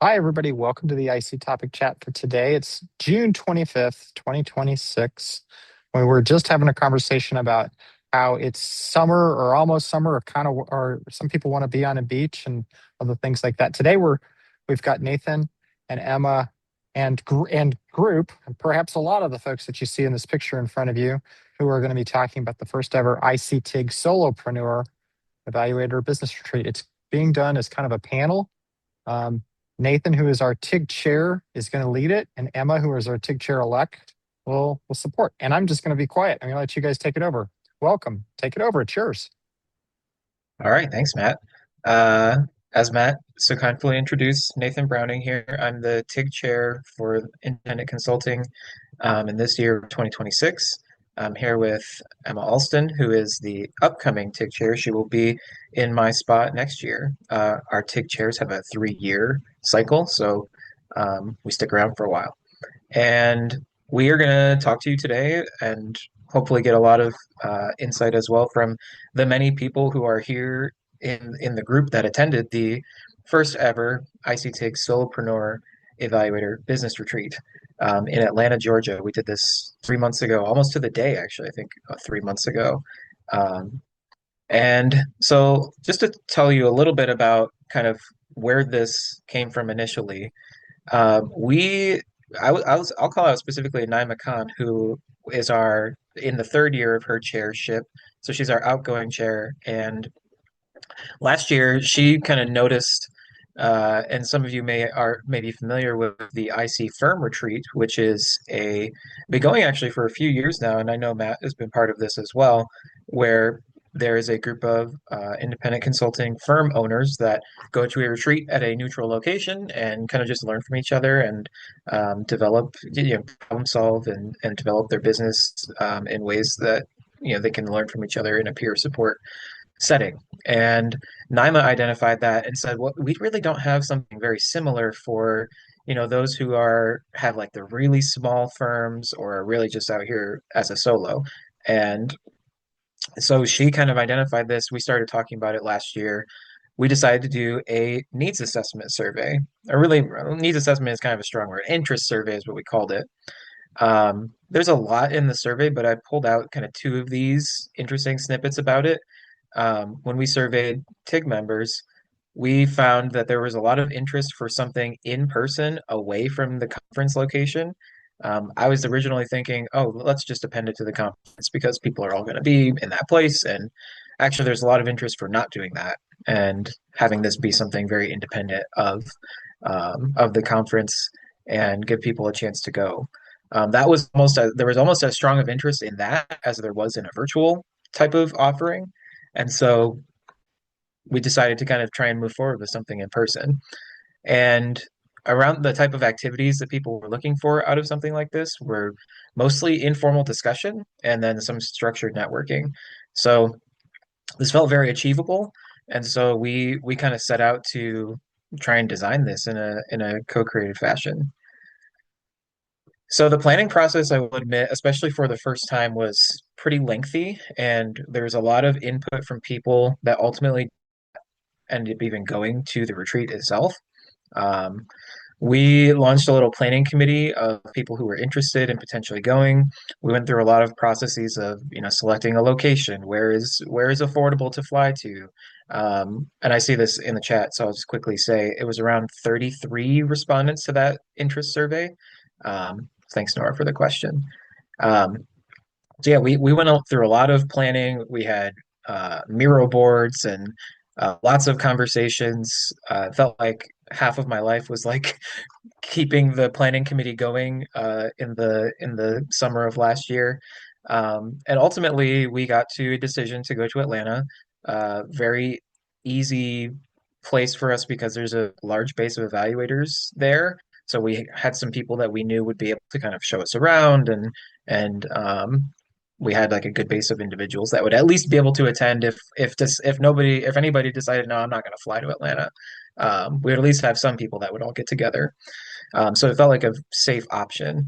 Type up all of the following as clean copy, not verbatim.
Hi, everybody. Welcome to the IC Topic Chat for today. It's June 25th, 2026. We were just having a conversation about how it's summer or almost summer, or some people want to be on a beach and other things like that. Today, we've got Nathan and Emma and group, and perhaps a lot of the folks that you see in this picture in front of you, who are going to be talking about the first ever IC TIG Solopreneur Evaluator Business Retreat. It's being done as kind of a panel. Nathan, who is our TIG chair, is going to lead it, and Emma, who is our TIG chair elect, will support. And I'm just going to be quiet. I'm going to let you guys take it over. Welcome. Take it over. It's yours. All right, thanks, Matt. Uh, as Matt so kindly introduced, Nathan Browning here. I'm the TIG chair for independent consulting in this year, 2026. I'm here with Emma Alston, who is the upcoming TIG chair. She will be in my spot next year. Our TIG chairs have a 3-year cycle, so we stick around for a while. And we are going to talk to you today and hopefully get a lot of insight as well from the many people who are here in the group that attended the first ever ICTIG Solopreneur Evaluator Business Retreat in Atlanta, Georgia. We did this 3 months ago, almost to the day, actually, I think 3 months ago. Um, and so, just to tell you a little bit about kind of where this came from initially, we, I'll call out specifically Naima Khan, who is our in the 3rd year of her chairship. So she's our outgoing chair. And last year, she kind of noticed, and some of you may be familiar with the IC Firm Retreat, which is been going actually for a few years now, and I know Matt has been part of this as well, where there is a group of independent consulting firm owners that go to a retreat at a neutral location and kind of just learn from each other and develop, problem solve and develop their business in ways that they can learn from each other in a peer support setting. And Naima identified that and said, "Well, we really don't have something very similar for, those who have like the really small firms or are really just out here as a solo." And so she kind of identified this. We started talking about it last year. We decided to do a needs assessment survey. Or really, needs assessment is kind of a strong word. Interest survey is what we called it. There's a lot in the survey, but I pulled out kind of two of these interesting snippets about it. When we surveyed TIG members, we found that there was a lot of interest for something in person away from the conference location. I was originally thinking, oh, let's just append it to the conference because people are all going to be in that place. And actually, there's a lot of interest for not doing that and having this be something very independent of the conference and give people a chance to go. There was almost as strong of interest in that as there was in a virtual type of offering. And so we decided to kind of try and move forward with something in person. And around the type of activities that people were looking for out of something like this were mostly informal discussion and then some structured networking. So this felt very achievable. And so we kind of set out to try and design this in a co-created fashion. So the planning process, I will admit, especially for the first time, was pretty lengthy, and there was a lot of input from people that ultimately ended up even going to the retreat itself. Um, we launched a little planning committee of people who were interested in potentially going. We went through a lot of processes of, selecting a location, where is affordable to fly to. And I see this in the chat, so I'll just quickly say it was around 33 respondents to that interest survey. Thanks, Nora, for the question. Um, so yeah, we went through a lot of planning. We had Miro boards and lots of conversations. It felt like half of my life was like keeping the planning committee going in the summer of last year. And ultimately, we got to a decision to go to Atlanta. Very easy place for us because there's a large base of evaluators there. So we had some people that we knew would be able to kind of show us around and we had like a good base of individuals that would at least be able to attend if anybody decided, no, I'm not going to fly to Atlanta. We would at least have some people that would all get together. So it felt like a safe option.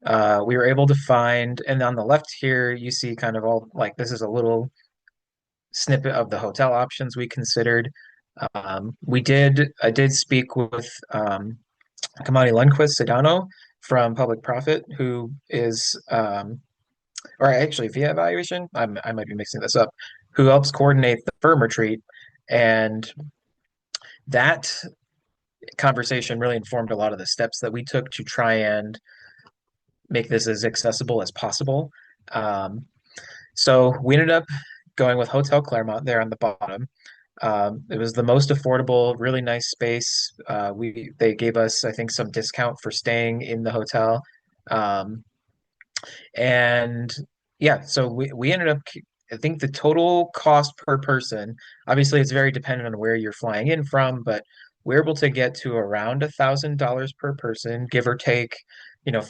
We were able to find, and on the left here, you see kind of all like this is a little snippet of the hotel options we considered. I did speak with Kamani Lundquist Sedano from Public Profit, who is, or actually via Evaluation, I might be mixing this up, who helps coordinate the firm retreat. And that conversation really informed a lot of the steps that we took to try and make this as accessible as possible. Um, so we ended up going with Hotel Claremont there on the bottom. It was the most affordable, really nice space. They gave us, I think, some discount for staying in the hotel. Um, and yeah, so we ended up, I think the total cost per person, obviously it's very dependent on where you're flying in from, but we're able to get to around $1,000 per person, give or take,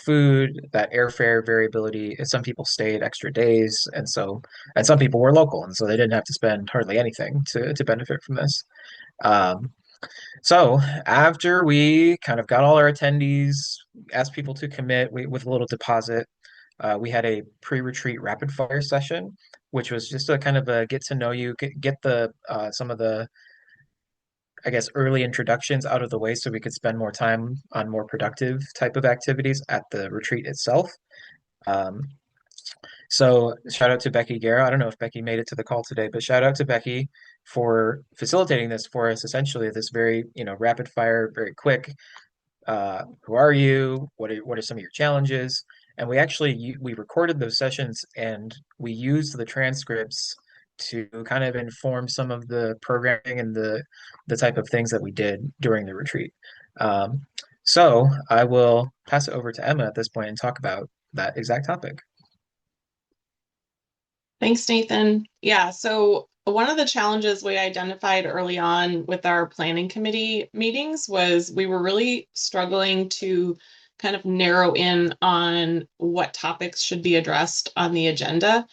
food, that airfare variability. Some people stayed extra days, and some people were local, and so they didn't have to spend hardly anything to benefit from this. Um, so after we kind of got all our attendees, asked people to commit with a little deposit, we had a pre-retreat rapid fire session, which was just a kind of a get to know you, get the some of the, I guess, early introductions out of the way so we could spend more time on more productive type of activities at the retreat itself. Um, so shout out to Becky Guerra. I don't know if Becky made it to the call today, but shout out to Becky for facilitating this for us, essentially this very, rapid fire, very quick, who are you? What are some of your challenges? And we recorded those sessions and we used the transcripts to kind of inform some of the programming and the type of things that we did during the retreat. Um, so I will pass it over to Emma at this point and talk about that exact topic. Thanks, Nathan. Yeah, so one of the challenges we identified early on with our planning committee meetings was we were really struggling to kind of narrow in on what topics should be addressed on the agenda.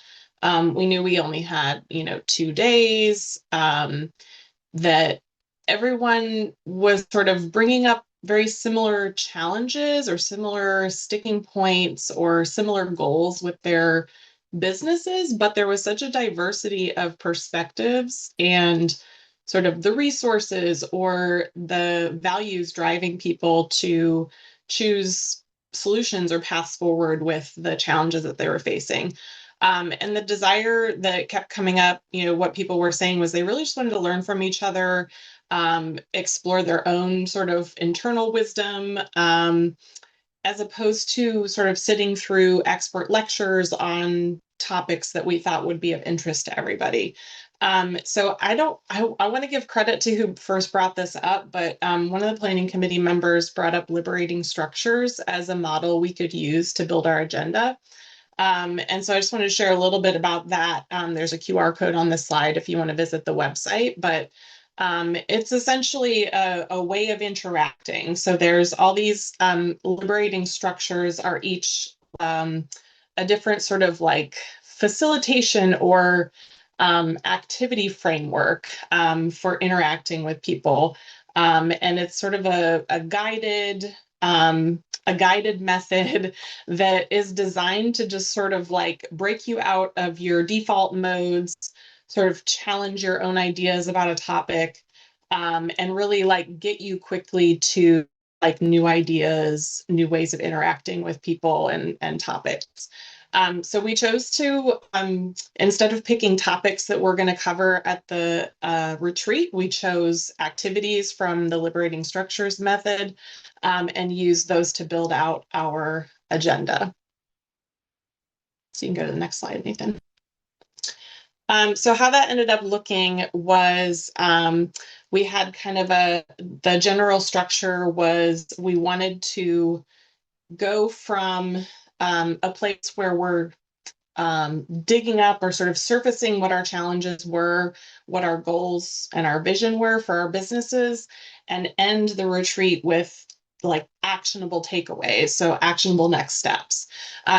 We knew we only had, 2 days, that everyone was sort of bringing up very similar challenges or similar sticking points or similar goals with their businesses, but there was such a diversity of perspectives and sort of the resources or the values driving people to choose solutions or paths forward with the challenges that they were facing. And the desire that kept coming up, what people were saying was they really just wanted to learn from each other, explore their own sort of internal wisdom, as opposed to sort of sitting through expert lectures on topics that we thought would be of interest to everybody. So I want to give credit to who first brought this up, but one of the planning committee members brought up liberating structures as a model we could use to build our agenda. And so I just wanted to share a little bit about that. There's a QR code on this slide if you want to visit the website, but it's essentially a way of interacting. So there's all these liberating structures are each a different sort of like facilitation or activity framework for interacting with people. And it's sort of a guided method that is designed to just sort of like break you out of your default modes, sort of challenge your own ideas about a topic, and really like get you quickly to like new ideas, new ways of interacting with people and topics. So we chose to, instead of picking topics that we're going to cover at the retreat, we chose activities from the Liberating Structures method and use those to build out our agenda. So you can go to the next slide, Nathan. So how that ended up looking was we had kind of the general structure was we wanted to go from a place where we're digging up or sort of surfacing what our challenges were, what our goals and our vision were for our businesses, and end the retreat with like actionable takeaways, so actionable next steps.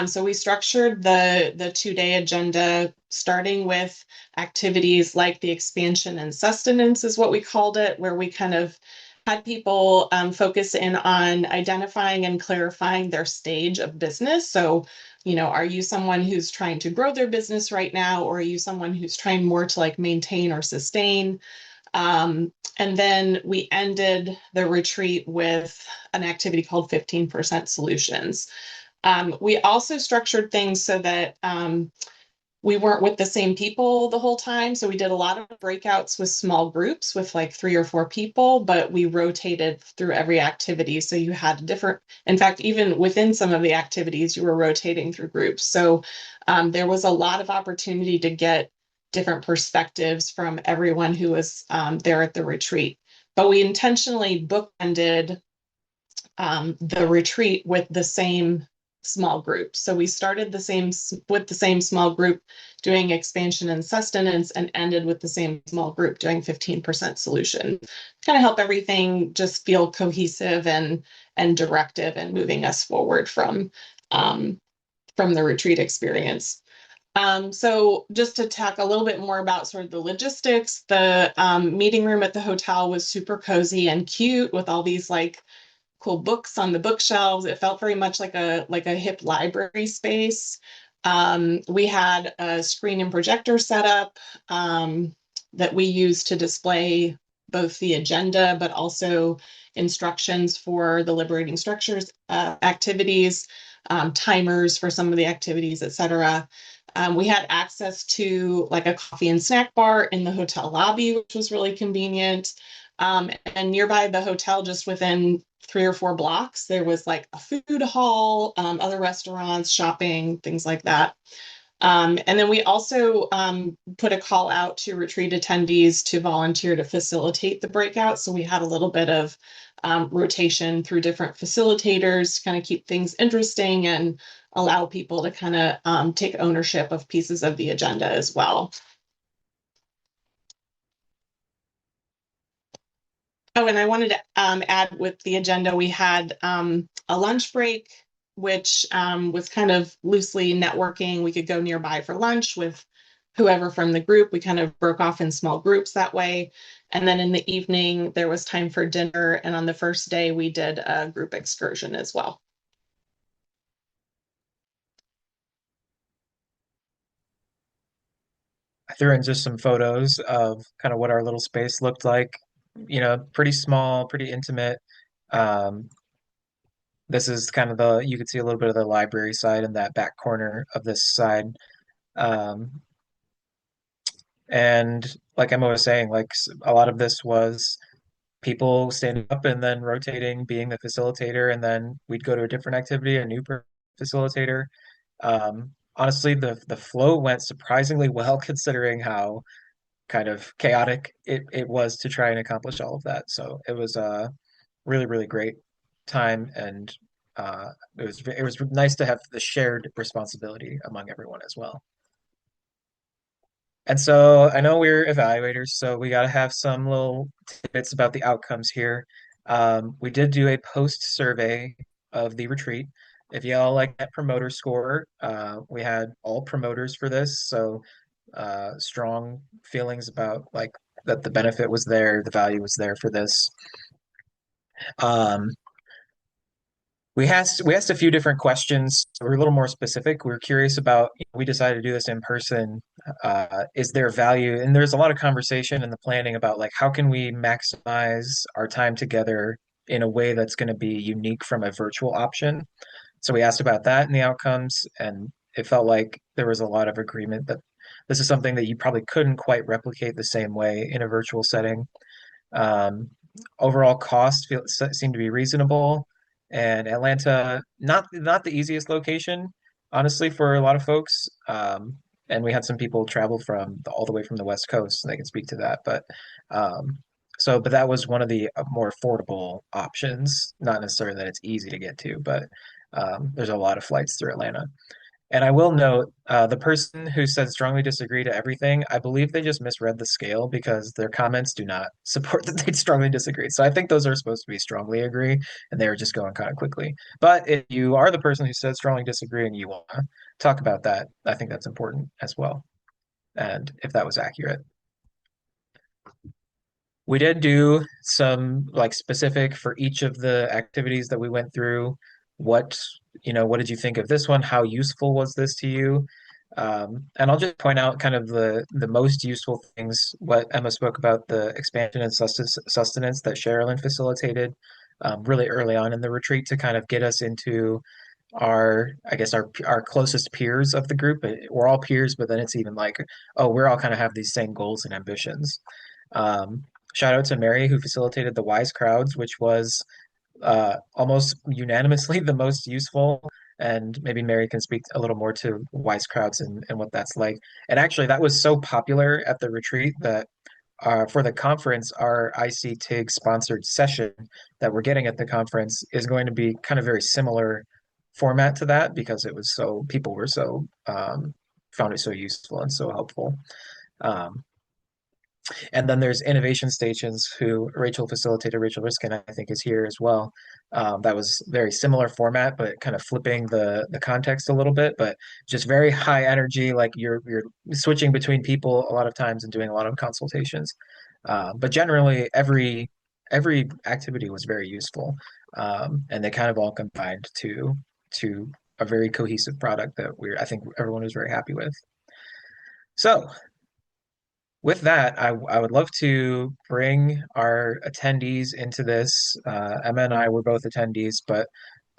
So we structured the 2-day agenda starting with activities like the expansion and sustenance is what we called it, where we kind of had people focus in on identifying and clarifying their stage of business. So, are you someone who's trying to grow their business right now, or are you someone who's trying more to like maintain or sustain? And then we ended the retreat with an activity called 15% Solutions. We also structured things so that we weren't with the same people the whole time. So we did a lot of breakouts with small groups with like 3 or 4 people, but we rotated through every activity. So you had different, in fact, even within some of the activities, you were rotating through groups. So there was a lot of opportunity to get different perspectives from everyone who was there at the retreat. But we intentionally bookended the retreat with the same small group. So we started with the same small group doing expansion and sustenance and ended with the same small group doing 15% solution. Kind of help everything just feel cohesive and directive and moving us forward from the retreat experience. So just to talk a little bit more about sort of the logistics, the meeting room at the hotel was super cozy and cute with all these like cool books on the bookshelves. It felt very much like a hip library space. We had a screen and projector set up that we used to display both the agenda, but also instructions for the liberating structures activities, timers for some of the activities, etc. We had access to like a coffee and snack bar in the hotel lobby, which was really convenient. And nearby the hotel, just within 3 or 4 blocks, there was like a food hall, other restaurants, shopping, things like that. And then we also put a call out to retreat attendees to volunteer to facilitate the breakout. So we had a little bit of rotation through different facilitators to kind of keep things interesting and allow people to kind of take ownership of pieces of the agenda as well. Oh, and I wanted to add with the agenda, we had a lunch break, which was kind of loosely networking. We could go nearby for lunch with whoever from the group. We kind of broke off in small groups that way. And then in the evening, there was time for dinner. And on the first day, we did a group excursion as well. I threw in just some photos of kind of what our little space looked like. Pretty small, pretty intimate. Um, this is kind of you could see a little bit of the library side in that back corner of this side. Um, and like Emma was saying, like a lot of this was people standing up and then rotating, being the facilitator, and then we'd go to a different activity, a new facilitator. Honestly, the flow went surprisingly well considering how kind of chaotic it was to try and accomplish all of that. So it was a really, really great time, and it was nice to have the shared responsibility among everyone as well. And so I know we're evaluators, so we got to have some little tidbits about the outcomes here. We did do a post survey of the retreat. If y'all like that promoter score, we had all promoters for this, so strong feelings about like that the benefit was there, the value was there for this. Um, we asked a few different questions. We're a little more specific. We are curious about. We decided to do this in person. Is there value? And there's a lot of conversation in the planning about like how can we maximize our time together in a way that's going to be unique from a virtual option. So we asked about that and the outcomes, and it felt like there was a lot of agreement that this is something that you probably couldn't quite replicate the same way in a virtual setting. Um, Overall cost seemed to be reasonable, and Atlanta not the easiest location, honestly, for a lot of folks. And we had some people travel from all the way from the West Coast, and they can speak to that. Um, but that was one of the more affordable options. Not necessarily that it's easy to get to, but there's a lot of flights through Atlanta. And I will note, the person who said strongly disagree to everything, I believe they just misread the scale because their comments do not support that they strongly disagree. So I think those are supposed to be strongly agree, and they were just going kind of quickly. But if you are the person who said strongly disagree and you want to talk about that, I think that's important as well. And if that was accurate. We did do some like specific for each of the activities that we went through. What, what did you think of this one? How useful was this to you? And I'll just point out kind of the most useful things, what Emma spoke about, the expansion and sustenance that Sherilyn facilitated really early on in the retreat to kind of get us into I guess our closest peers of the group. We're all peers, but then it's even like, oh, we're all kind of have these same goals and ambitions. Um, Shout out to Mary who facilitated the Wise Crowds, which was almost unanimously the most useful. And maybe Mary can speak a little more to Wise Crowds and what that's like. And actually, that was so popular at the retreat that for the conference, our IC TIG sponsored session that we're getting at the conference is going to be kind of very similar format to that because it was so people were so found it so useful and so helpful. Um, and then there's innovation stations who Rachel facilitated, Rachel Riskin, I think, is here as well. That was very similar format, but kind of flipping the context a little bit, but just very high energy, like you're switching between people a lot of times and doing a lot of consultations. But generally every activity was very useful. And they kind of all combined to a very cohesive product that I think everyone was very happy with. So with that, I would love to bring our attendees into this. Emma and I were both attendees, but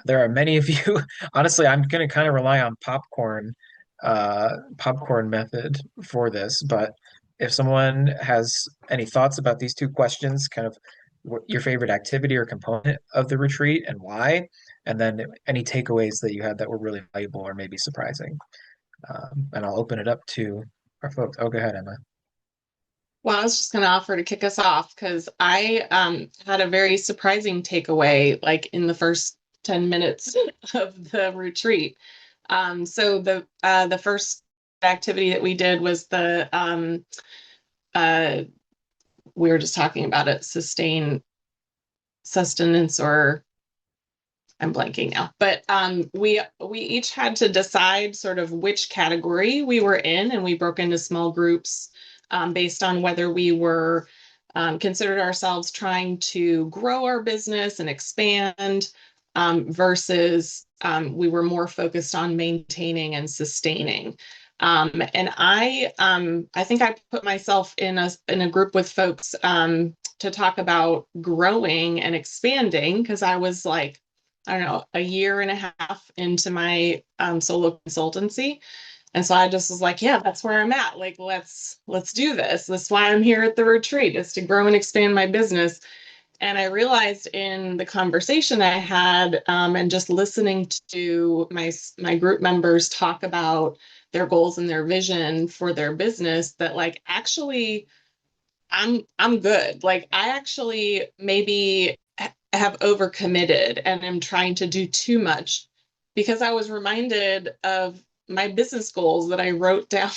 there are many of you. Honestly, I'm going to kind of rely on popcorn method for this. But if someone has any thoughts about these two questions, kind of what your favorite activity or component of the retreat and why, and then any takeaways that you had that were really valuable or maybe surprising. And I'll open it up to our folks. Oh, go ahead, Emma. Well, I was just going to offer to kick us off because I had a very surprising takeaway, like in the first 10 minutes of the retreat. So the first activity that we did was uh, we were just talking about it, sustenance, or I'm blanking now. But we each had to decide sort of which category we were in, and we broke into small groups based on whether we were considered ourselves trying to grow our business and expand versus we were more focused on maintaining and sustaining. And I think I put myself in a group with folks to talk about growing and expanding because I was like, I don't know, a year and a half into my solo consultancy. And so I just was like, yeah, that's where I'm at. Like, let's do this. That's why I'm here at the retreat, is to grow and expand my business. And I realized in the conversation I had and just listening to my group members talk about their goals and their vision for their business that like actually I'm good. Like I actually maybe have overcommitted and am trying to do too much because I was reminded of my business goals that I wrote down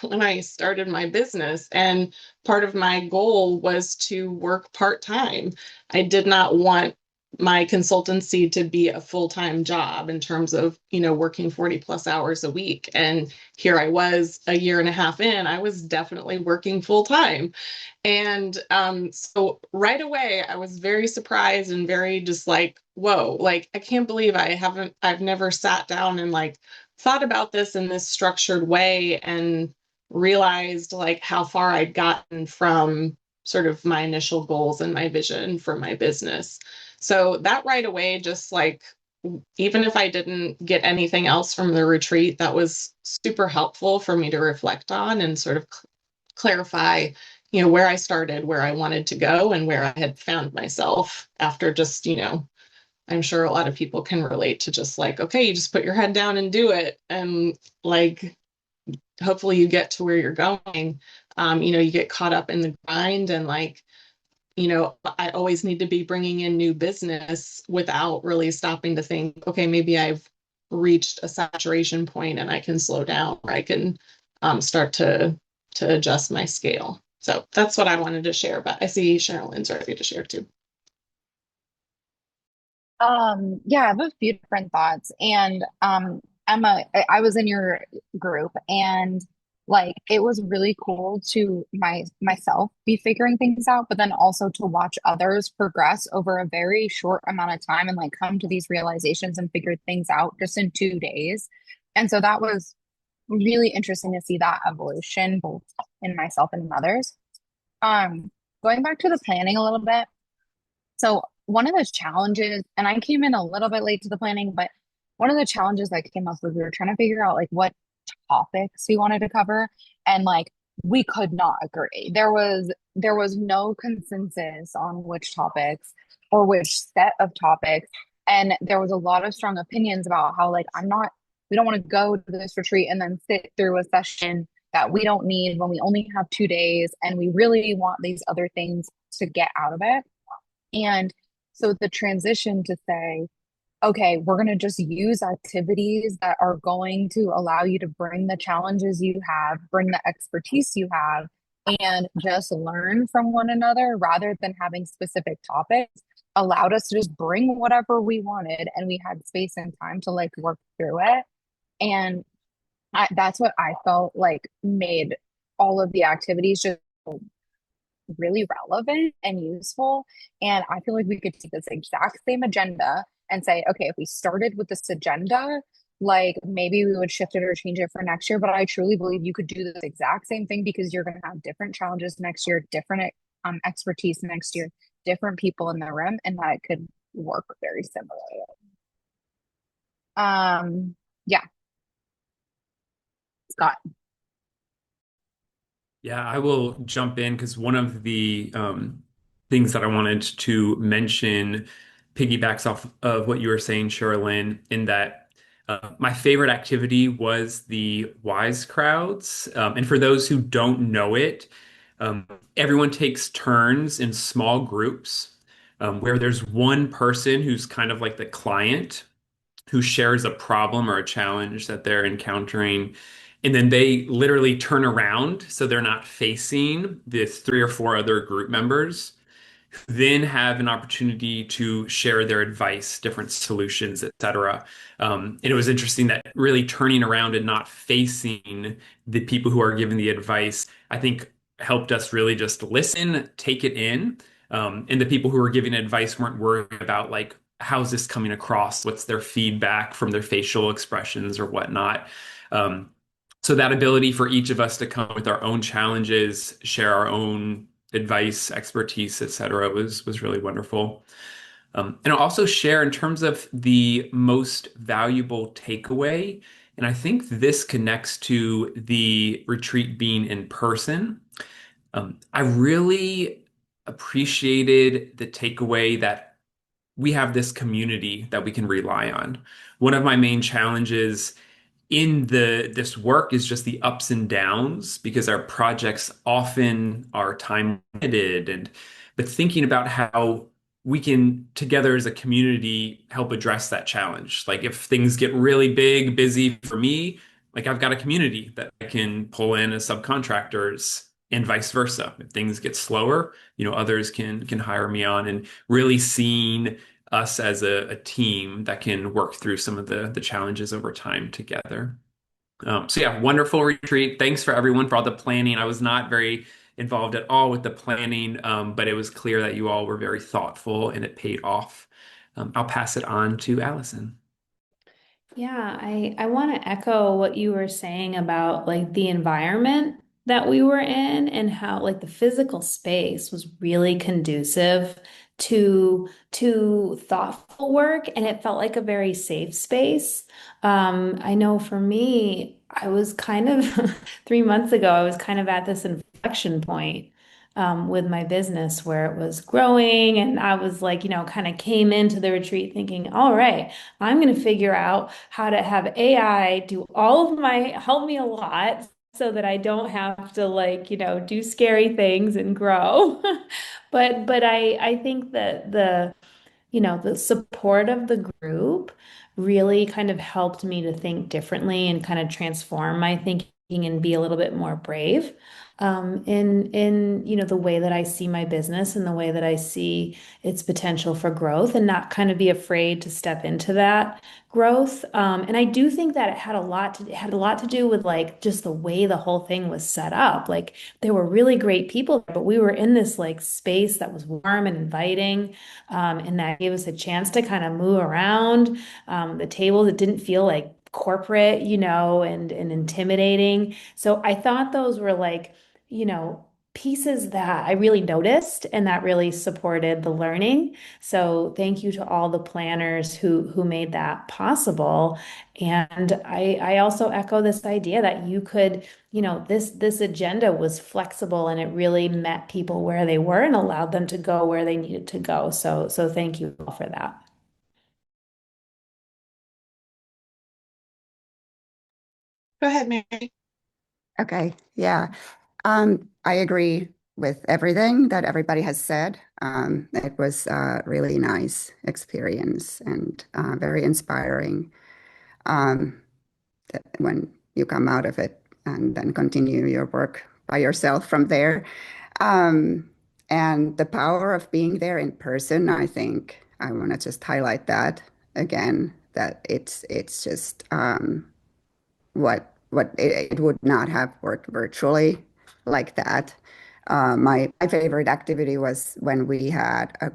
when I started my business. And part of my goal was to work part-time. I did not want my consultancy to be a full-time job in terms of, working 40 plus hours a week. And here I was a year and a half in, I was definitely working full-time. And so right away, I was very surprised and very just like, whoa, like, I can't believe I've never sat down and like thought about this in this structured way and realized like how far I'd gotten from sort of my initial goals and my vision for my business. So that right away, just like, even if I didn't get anything else from the retreat, that was super helpful for me to reflect on and sort of clarify where I started, where I wanted to go, and where I had found myself after just, I'm sure a lot of people can relate to just like, okay, you just put your head down and do it. And like, hopefully you get to where you're going. You get caught up in the grind and like, I always need to be bringing in new business without really stopping to think, okay, maybe I've reached a saturation point and I can slow down, or I can start to adjust my scale. So that's what I wanted to share, but I see Sherilyn's ready to share too. Yeah, I have a few different thoughts. And Emma, I was in your group and like it was really cool to myself be figuring things out, but then also to watch others progress over a very short amount of time and like come to these realizations and figure things out just in 2 days. And so that was really interesting to see that evolution both in myself and in others. Um, Going back to the planning a little bit. So one of those challenges, and I came in a little bit late to the planning, but one of the challenges that came up was we were trying to figure out like what topics we wanted to cover, and like we could not agree. There was no consensus on which topics or which set of topics, and there was a lot of strong opinions about how like we don't want to go to this retreat and then sit through a session that we don't need when we only have 2 days and we really want these other things to get out of it. And so the transition to say, okay, we're going to just use activities that are going to allow you to bring the challenges you have, bring the expertise you have, and just learn from one another rather than having specific topics allowed us to just bring whatever we wanted, and we had space and time to like work through it. And that's what I felt like made all of the activities just really relevant and useful. And I feel like we could take this exact same agenda and say, okay, if we started with this agenda, like maybe we would shift it or change it for next year. But I truly believe you could do this exact same thing because you're going to have different challenges next year, different expertise next year, different people in the room, and that it could work very similarly. Yeah, Scott. Yeah, I will jump in because one of the things that I wanted to mention piggybacks off of what you were saying, Sherilyn, in that my favorite activity was the Wise Crowds. And for those who don't know it, everyone takes turns in small groups where there's one person who's kind of like the client who shares a problem or a challenge that they're encountering. And then they literally turn around so they're not facing the three or four other group members, then have an opportunity to share their advice, different solutions, etc. And it was interesting that really turning around and not facing the people who are giving the advice, I think helped us really just listen, take it in. And the people who were giving advice weren't worried about like, how's this coming across? What's their feedback from their facial expressions or whatnot? Um, so that ability for each of us to come with our own challenges, share our own advice, expertise, etc., was really wonderful. And I'll also share in terms of the most valuable takeaway. And I think this connects to the retreat being in person. I really appreciated the takeaway that we have this community that we can rely on. One of my main challenges in this work is just the ups and downs because our projects often are time limited, and but thinking about how we can together as a community help address that challenge. Like if things get really big, busy for me, like I've got a community that I can pull in as subcontractors and vice versa. If things get slower, others can hire me on, and really seeing us as a team that can work through some of the challenges over time together. So yeah, wonderful retreat. Thanks for everyone for all the planning. I was not very involved at all with the planning, but it was clear that you all were very thoughtful and it paid off. I'll pass it on to Allison. Yeah, I want to echo what you were saying about like the environment that we were in and how like the physical space was really conducive to thoughtful work, and it felt like a very safe space. I know for me, I was kind of 3 months ago, I was kind of at this inflection point with my business where it was growing, and I was like, kind of came into the retreat thinking, all right, I'm going to figure out how to have AI do all of my, help me a lot so that I don't have to like, do scary things and grow. But I think that the support of the group really kind of helped me to think differently and kind of transform my thinking and be a little bit more brave in the way that I see my business and the way that I see its potential for growth, and not kind of be afraid to step into that growth. And I do think that it had a lot to do with like just the way the whole thing was set up. Like there were really great people, but we were in this like space that was warm and inviting, and that gave us a chance to kind of move around the tables. It didn't feel like corporate, and intimidating. So I thought those were like, pieces that I really noticed and that really supported the learning. So thank you to all the planners who made that possible. And I also echo this idea that you could, this agenda was flexible and it really met people where they were and allowed them to go where they needed to go. So thank you all for that. Go ahead, Mary. Okay, yeah. I agree with everything that everybody has said. It was a really nice experience and very inspiring when you come out of it and then continue your work by yourself from there. Um, and the power of being there in person, I think I want to just highlight that again, that it's just what it would not have worked virtually like that. My favorite activity was when we had a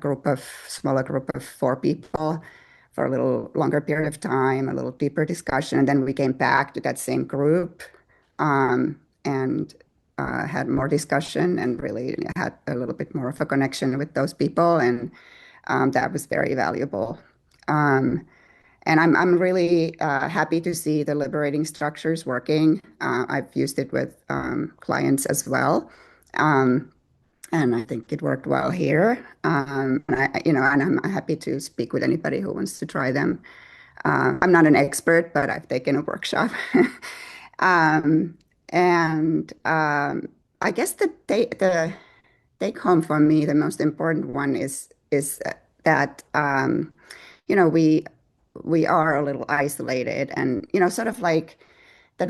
smaller group of 4 people for a little longer period of time, a little deeper discussion, and then we came back to that same group and had more discussion and really had a little bit more of a connection with those people, and that was very valuable. Um, and I'm really happy to see the liberating structures working. I've used it with clients as well. Um, and I think it worked well here. And I'm happy to speak with anybody who wants to try them. I'm not an expert, but I've taken a workshop. um, and I guess the take home for me, the most important one is that we are a little isolated, and sort of like that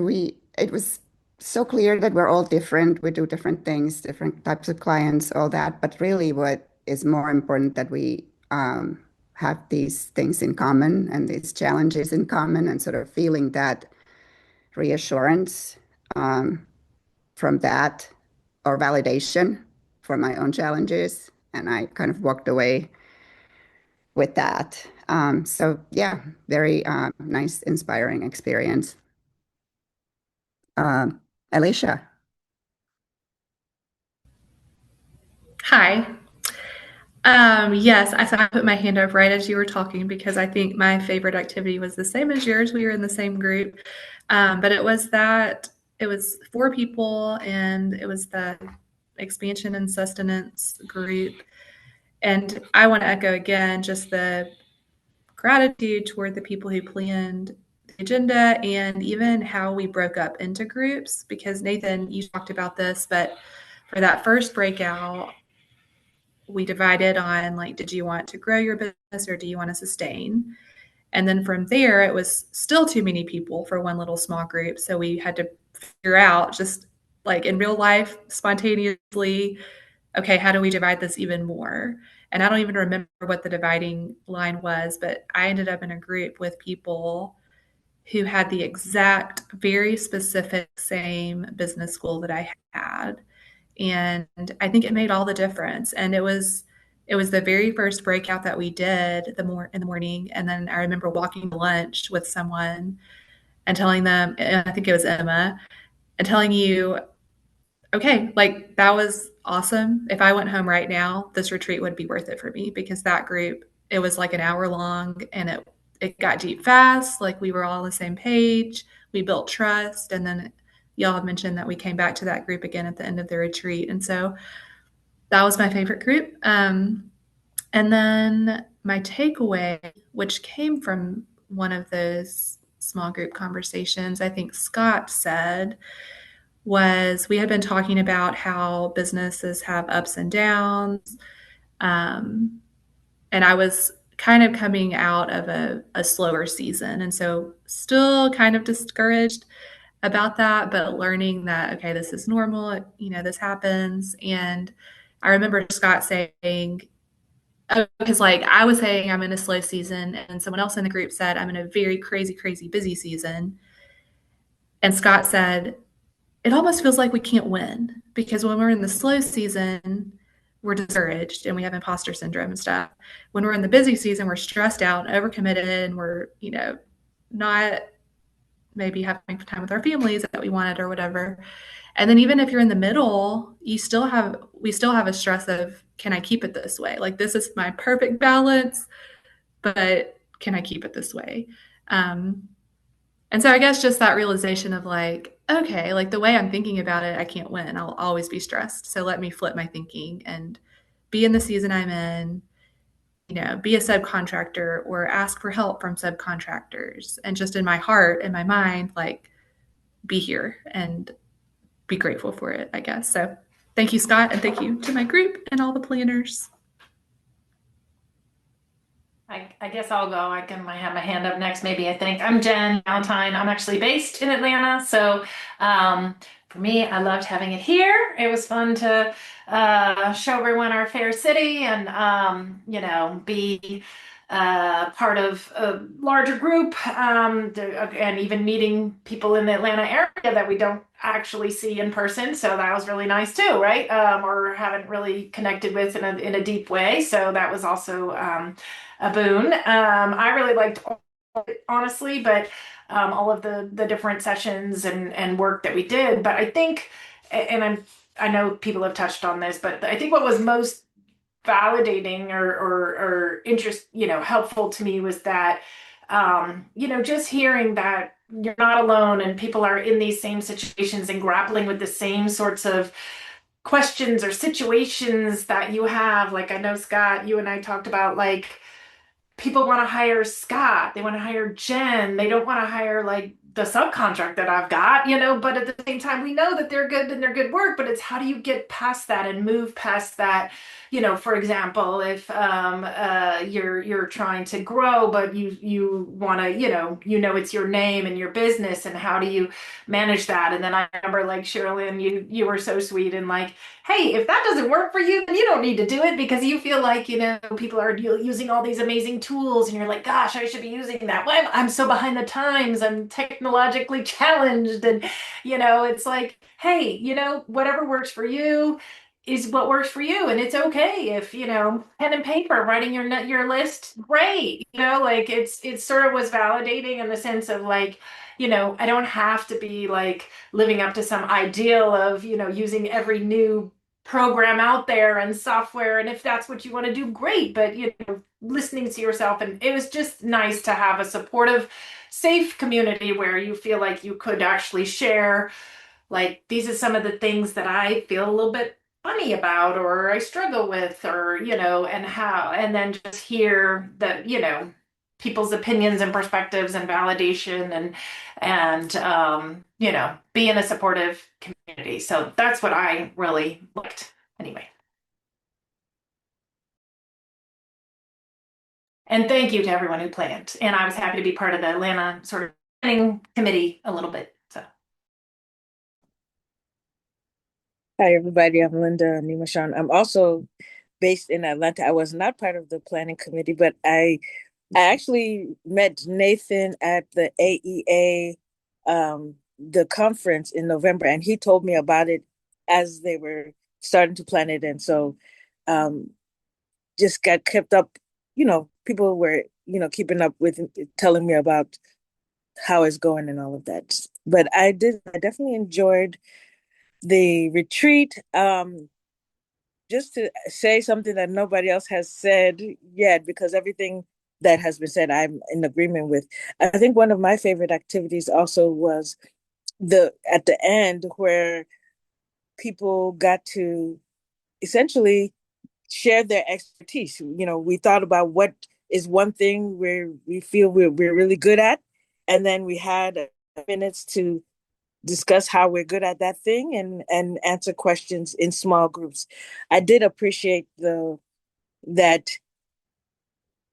it was so clear that we're all different. We do different things, different types of clients, all that. But really, what is more important that we have these things in common and these challenges in common, and sort of feeling that reassurance from that or validation for my own challenges. And I kind of walked away with that. So yeah, very nice, inspiring experience. Um, Alicia. Hi. Yes, I put my hand up right as you were talking because I think my favorite activity was the same as yours. We were in the same group, but it was 4 people, and it was the expansion and sustenance group. And I want to echo again just the gratitude toward the people who planned the agenda and even how we broke up into groups. Because Nathan, you talked about this, but for that first breakout, we divided on like, did you want to grow your business or do you want to sustain? And then from there, it was still too many people for one little small group. So we had to figure out just like in real life, spontaneously, okay, how do we divide this even more? And I don't even remember what the dividing line was, but I ended up in a group with people who had the exact, very specific same business school that I had. And I think it made all the difference. And it was the very first breakout that we did in the morning. And then I remember walking to lunch with someone and telling them, and I think it was Emma, and telling you, okay, like that was awesome. If I went home right now, this retreat would be worth it for me because that group, it was like an hour long and it got deep fast. Like we were all on the same page. We built trust. And then y'all have mentioned that we came back to that group again at the end of the retreat. And so that was my favorite group. And then my takeaway, which came from one of those small group conversations, I think Scott said, was we had been talking about how businesses have ups and downs. And I was kind of coming out of a slower season. And so still kind of discouraged about that, but learning that, okay, this is normal, this happens. And I remember Scott saying, because like I was saying I'm in a slow season, and someone else in the group said I'm in a very crazy, crazy busy season. And Scott said, it almost feels like we can't win because when we're in the slow season, we're discouraged and we have imposter syndrome and stuff. When we're in the busy season, we're stressed out, overcommitted, and we're, not maybe having time with our families that we wanted or whatever. And then even if you're in the middle, we still have a stress of, can I keep it this way? Like, this is my perfect balance, but can I keep it this way? Um, and so I guess just that realization of like, okay, like the way I'm thinking about it, I can't win. I'll always be stressed. So let me flip my thinking and be in the season I'm in, be a subcontractor or ask for help from subcontractors. And just in my heart and my mind, like, be here and be grateful for it, I guess. So thank you, Scott, and thank you to my group and all the planners. I guess I'll go. I have my hand up next, maybe. I think I'm Jen Valentine. I'm actually based in Atlanta. So for me, I loved having it here. It was fun to show everyone our fair city and, be part of a larger group and even meeting people in the Atlanta area that we don't actually see in person. So that was really nice too, right? Or haven't really connected with in a deep way. So that was also a boon. I really liked all of it, honestly, but all of the different sessions and work that we did. But I think, and I know people have touched on this, but I think what was most validating or interest, helpful to me was that, just hearing that you're not alone and people are in these same situations and grappling with the same sorts of questions or situations that you have. Like, I know, Scott, you and I talked about, like, people want to hire Scott, they want to hire Jen, they don't want to hire like the subcontract that I've got, but at the same time, we know that they're good and they're good work, but it's how do you get past that and move past that? For example, if you're trying to grow, but you want to, it's your name and your business, and how do you manage that? And then I remember, like, Sherilyn, you were so sweet and like, hey, if that doesn't work for you, then you don't need to do it because you feel like, people are using all these amazing tools and you're like, gosh, I should be using that. Well, I'm so behind the times. I'm technologically challenged. And, it's like, hey, whatever works for you is what works for you. And it's okay if, pen and paper, writing your list, great. Like, it sort of was validating in the sense of like, I don't have to be like living up to some ideal of, using every new program out there and software. And if that's what you want to do, great. But, listening to yourself. And it was just nice to have a supportive, safe community where you feel like you could actually share, like, these are some of the things that I feel a little bit funny about or I struggle with, or, and how, and then just hear that, people's opinions and perspectives and validation and be in a supportive community. So that's what I really liked anyway. And thank you to everyone who planned. And I was happy to be part of the Atlanta sort of planning committee a little bit. So. Hi, everybody. I'm Linda Nimashon. I'm also based in Atlanta. I was not part of the planning committee, but I actually met Nathan at the AEA, the conference in November, and he told me about it as they were starting to plan it. And so just got kept up, people were, keeping up with telling me about how it's going and all of that. But I definitely enjoyed the retreat. Just to say something that nobody else has said yet, because everything that has been said, I'm in agreement with. I think one of my favorite activities also was at the end where people got to essentially share their expertise. We thought about what is one thing where we feel we're really good at, and then we had minutes to discuss how we're good at that thing and answer questions in small groups. I did appreciate that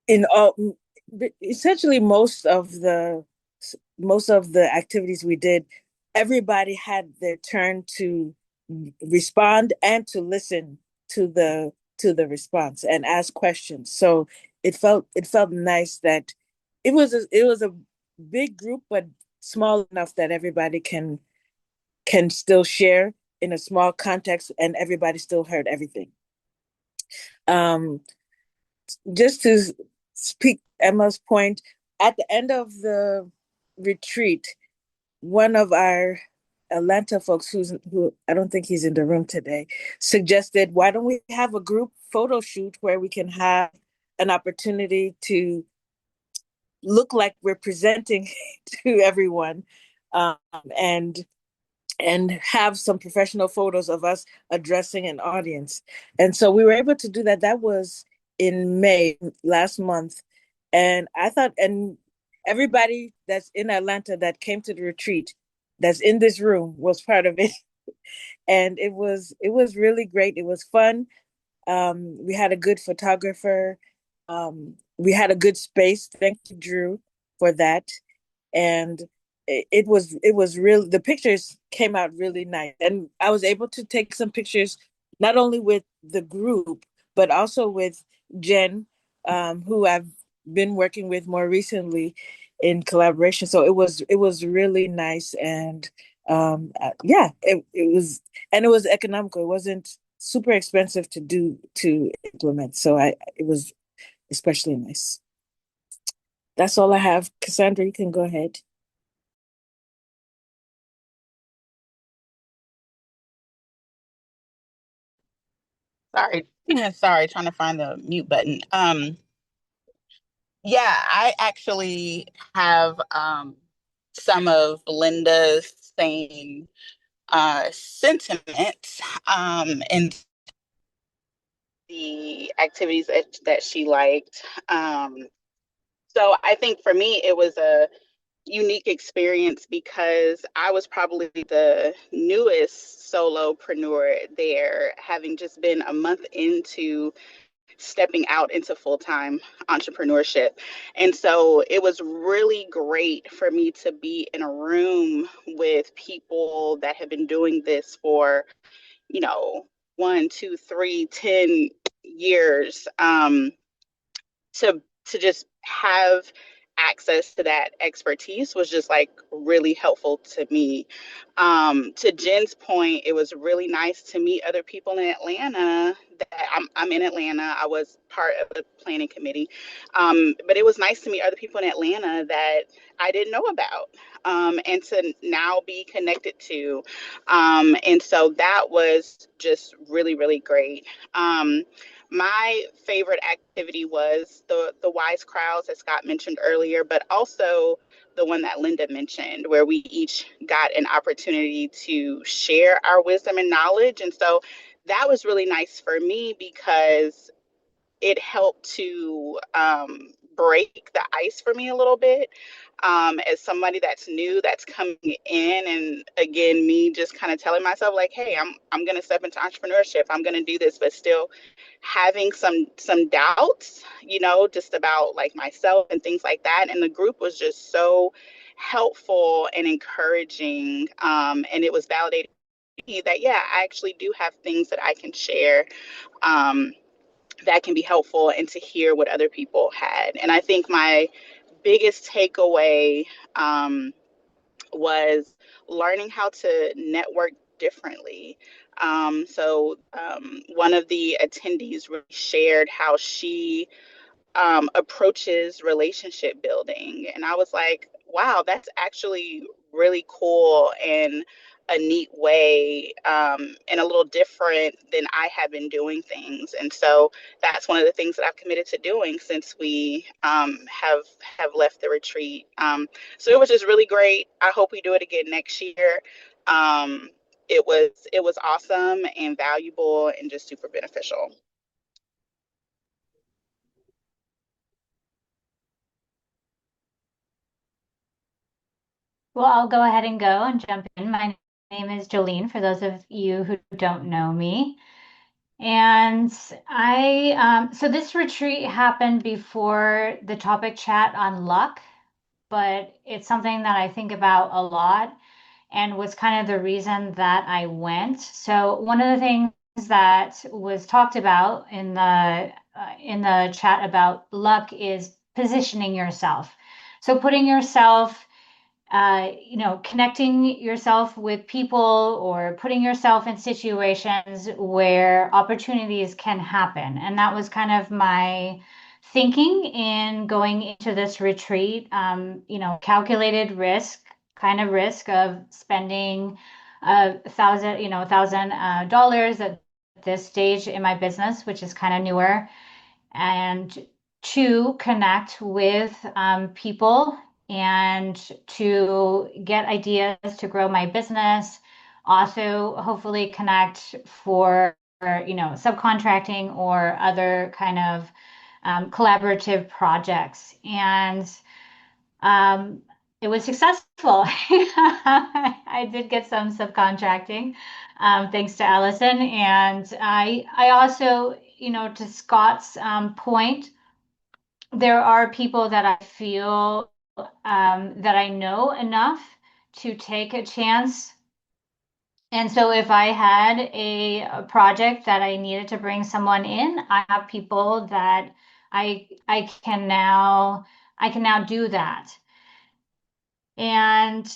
in all essentially most of the activities we did, everybody had their turn to respond and to listen to the response and ask questions. So it felt nice that it was a big group, but small enough that everybody can still share in a small context and everybody still heard everything. Just to speak Emma's point, at the end of the retreat, one of our Atlanta folks who I don't think he's in the room today suggested, why don't we have a group photo shoot where we can have an opportunity to look like we're presenting to everyone, um, and have some professional photos of us addressing an audience. And so we were able to do that. That was in May last month. And I thought, and everybody that's in Atlanta that came to the retreat that's in this room was part of it. And it was really great. It was fun. We had a good photographer. We had a good space. Thank you, Drew, for that. And it was real. The pictures came out really nice, and I was able to take some pictures not only with the group but also with Jen, who I've been working with more recently in collaboration. So it was really nice, and yeah, it was, and it was economical. It wasn't super expensive to implement. So it was especially nice. That's all I have. Cassandra, you can go ahead. Sorry. Sorry, trying to find the mute button. Yeah, I actually have some of Linda's same sentiments in the activities that she liked. So I think for me, it was a unique experience because I was probably the newest solopreneur there, having just been a month into stepping out into full-time entrepreneurship. And so it was really great for me to be in a room with people that have been doing this for, you know, 1, 2, 3, 10 years. To just have access to that expertise was just like really helpful to me. To Jen's point, it was really nice to meet other people in Atlanta. That I'm in Atlanta. I was part of the planning committee, but it was nice to meet other people in Atlanta that I didn't know about, and to now be connected to. And so that was just really, really great. My favorite activity was the wise crowds that Scott mentioned earlier, but also the one that Linda mentioned, where we each got an opportunity to share our wisdom and knowledge. And so that was really nice for me because it helped to break the ice for me a little bit, as somebody that's new, that's coming in, and again, me just kind of telling myself like, hey, I'm going to step into entrepreneurship, I'm going to do this, but still having some doubts, just about like myself and things like that. And the group was just so helpful and encouraging, and it was validating that, yeah, I actually do have things that I can share, um, that can be helpful, and to hear what other people had. And I think my biggest takeaway, um, was learning how to network differently. One of the attendees really shared how she approaches relationship building. And I was like, wow, that's actually really cool and a neat way, and a little different than I have been doing things. And so that's one of the things that I've committed to doing since we have left the retreat. So it was just really great. I hope we do it again next year. Um, it was awesome and valuable and just super beneficial. Well, I'll go ahead and go and jump in. My name is Jolene, for those of you who don't know me. And so this retreat happened before the topic chat on luck, but it's something that I think about a lot and was kind of the reason that I went. So one of the things that was talked about in the chat about luck is positioning yourself. So putting yourself, connecting yourself with people or putting yourself in situations where opportunities can happen. And that was kind of my thinking in going into this retreat. Calculated risk, kind of risk of spending $1,000 at this stage in my business, which is kind of newer, and to connect with people and to get ideas to grow my business. Also, hopefully connect for subcontracting or other kind of collaborative projects. And it was successful. I did get some subcontracting, thanks to Allison. And I also, to Scott's point, there are people that I feel that I know enough to take a chance. And so if I had a project that I needed to bring someone in, I have people that I can now do that. And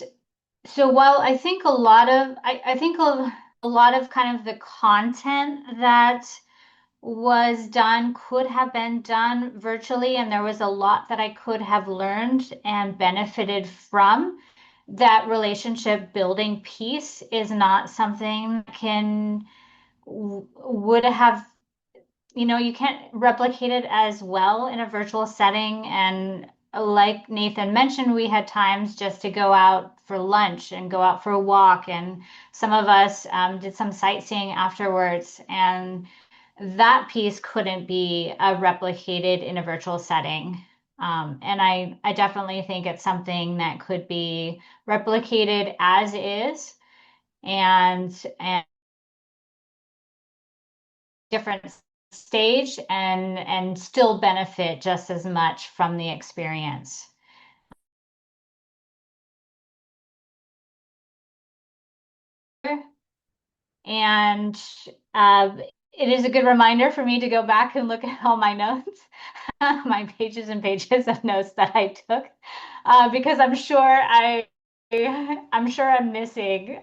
so while I think a lot of kind of the content that was done could have been done virtually, and there was a lot that I could have learned and benefited from, that relationship building piece is not something that would have, you can't replicate it as well in a virtual setting. And like Nathan mentioned, we had times just to go out for lunch and go out for a walk, and some of us did some sightseeing afterwards, and that piece couldn't be replicated in a virtual setting. And I definitely think it's something that could be replicated as is, and different stage, and still benefit just as much from the experience. And it is a good reminder for me to go back and look at all my notes, my pages and pages of notes that I took, because I'm sure I'm missing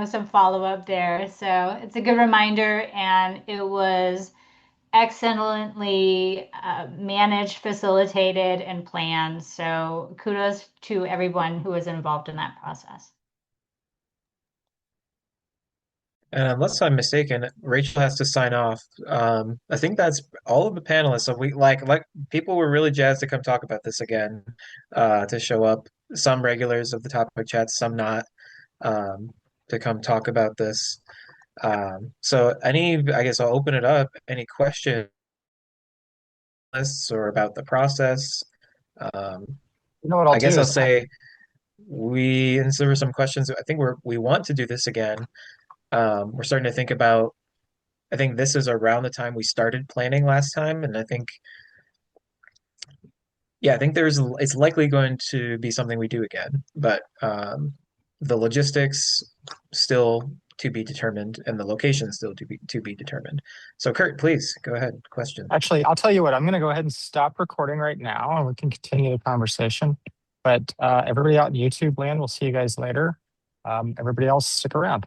some follow-up there. So it's a good reminder, and it was excellently managed, facilitated, and planned. So kudos to everyone who was involved in that process. And unless I'm mistaken, Rachel has to sign off. I think that's all of the panelists. So we like people were really jazzed to come talk about this again, to show up. Some regulars of the topic chat, some not, to come talk about this. So I guess I'll open it up. Any questions or about the process? Um, You know what I'll I guess do I'll is say and so there were some questions. I think we want to do this again. We're starting to think about, I think this is around the time we started planning last time, and I think it's likely going to be something we do again, but the logistics still to be determined, and the location still to be determined. So Kurt, please go ahead. Question. actually, I'll tell you what, I'm going to go ahead and stop recording right now, and we can continue the conversation. But everybody out in YouTube land, we'll see you guys later. Everybody else, stick around.